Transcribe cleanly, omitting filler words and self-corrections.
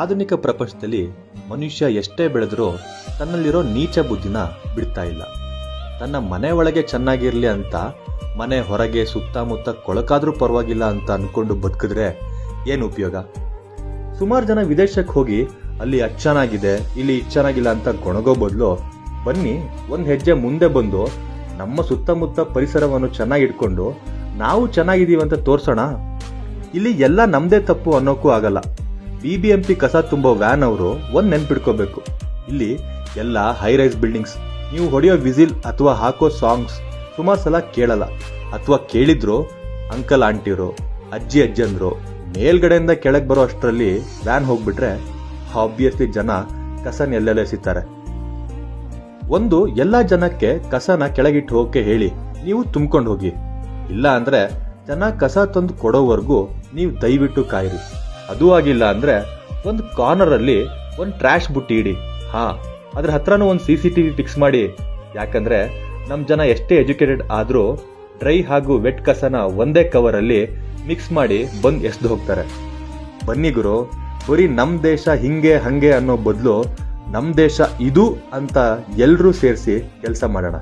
ಆಧುನಿಕ ಪ್ರಪಂಚದಲ್ಲಿ ಮನುಷ್ಯ ಎಷ್ಟೇ ಬೆಳೆದರೂ ತನ್ನಲ್ಲಿರೋ ನೀಚ ಬುದ್ಧಿನ ಬಿಡ್ತಾ ಇಲ್ಲ. ತನ್ನ ಮನೆ ಒಳಗೆ ಚೆನ್ನಾಗಿರ್ಲಿ ಅಂತ ಮನೆ ಹೊರಗೆ ಸುತ್ತಮುತ್ತ ಕೊಳಕಾದ್ರೂ ಪರವಾಗಿಲ್ಲ ಅಂತ ಅನ್ಕೊಂಡು ಬದುಕಿದ್ರೆ ಏನು ಉಪಯೋಗ? ಸುಮಾರು ಜನ ವಿದೇಶಕ್ಕೆ ಹೋಗಿ ಅಲ್ಲಿ ಅದ್ ಚೆನ್ನಾಗಿದೆ ಇಲ್ಲಿ ಇದ್ ಚೆನ್ನಾಗಿಲ್ಲ ಅಂತ ಗೊಣಗೋ ಬದಲು ಬನ್ನಿ ಒಂದ್ ಹೆಜ್ಜೆ ಮುಂದೆ ಬಂದು ನಮ್ಮ ಸುತ್ತಮುತ್ತ ಪರಿಸರವನ್ನು ಚೆನ್ನಾಗಿಟ್ಕೊಂಡು ನಾವು ಚೆನ್ನಾಗಿದ್ದೀವಿ ಅಂತ ತೋರ್ಸೋಣ. ಇಲ್ಲಿ ಎಲ್ಲ ನಮ್ದೇ ತಪ್ಪು ಅನ್ನೋಕ್ಕೂ ಆಗಲ್ಲ. BBMP ಕಸ ತುಂಬೋ ವ್ಯಾನ್ ಅವರು ಒಂದ್ ನೆನ್ಪಿಡ್ಕೋಬೇಕು, ಇಲ್ಲಿ ಎಲ್ಲ ಹೈ ರೈಸ್ ಬಿಲ್ಡಿಂಗ್ಸ್. ನೀವು ಹೊಡೆಯೋ ವಿಸಿಲ್ ಅಥವಾ ಹಾಕೋ ಸಾಂಗ್ಸ್ ಸುಮಾರು ಸಲ ಕೇಳಲ್ಲ, ಅಥವಾ ಕೇಳಿದ್ರು ಅಂಕಲ್ ಆಂಟಿರು ಅಜ್ಜಿ ಅಜ್ಜಂದ್ರು ಮೇಲ್ಗಡೆಯಿಂದ ಕೆಳಗೆ ಬರೋ ಅಷ್ಟರಲ್ಲಿ ವ್ಯಾನ್ ಹೋಗ್ಬಿಟ್ರೆ ಆಬ್ವಿಯಸ್ಲಿ ಜನ ಕಸನ ಎಲ್ಲೆಲ್ಲ ಎಸಿತಾರೆ. ಒಂದು ಎಲ್ಲಾ ಜನಕ್ಕೆ ಕಸನ ಕೆಳಗಿಟ್ಟು ಹೋಗಕ್ಕೆ ಹೇಳಿ ನೀವು ತುಂಬ್ಕೊಂಡು ಹೋಗಿ, ಇಲ್ಲ ಅಂದ್ರೆ ಜನ ಕಸ ತಂದು ಕೊಡೋವರೆಗೂ ನೀವು ದಯವಿಟ್ಟು ಕಾಯಿರಿ. ಅದೂ ಆಗಿಲ್ಲ ಅಂದ್ರೆ ಒಂದು ಕಾರ್ನರ್ ಅಲ್ಲಿ ಒಂದು ಟ್ರ್ಯಾಶ್ ಬುಟ್ಟಿ ಇಡಿ, ಅದ್ರ ಹತ್ರನೂ ಒಂದು CCTV ಫಿಕ್ಸ್ ಮಾಡಿ. ಯಾಕಂದ್ರೆ ನಮ್ ಜನ ಎಷ್ಟೇ ಎಜುಕೇಟೆಡ್ ಆದ್ರೂ ಡ್ರೈ ಹಾಗೂ ವೆಟ್ ಕಸನ ಒಂದೇ ಕವರ್ ಅಲ್ಲಿ ಮಿಕ್ಸ್ ಮಾಡಿ ಬಂದ್ ಎಸ್ದು ಹೋಗ್ತಾರೆ. ಬನ್ನಿ ಗುರು, ಬರೀ ನಮ್ ದೇಶ ಹಿಂಗೆ ಹಂಗೆ ಅನ್ನೋ ಬದಲು ನಮ್ ದೇಶ ಇದು ಅಂತ ಎಲ್ರೂ ಸೇರಿಸಿ ಕೆಲಸ ಮಾಡೋಣ.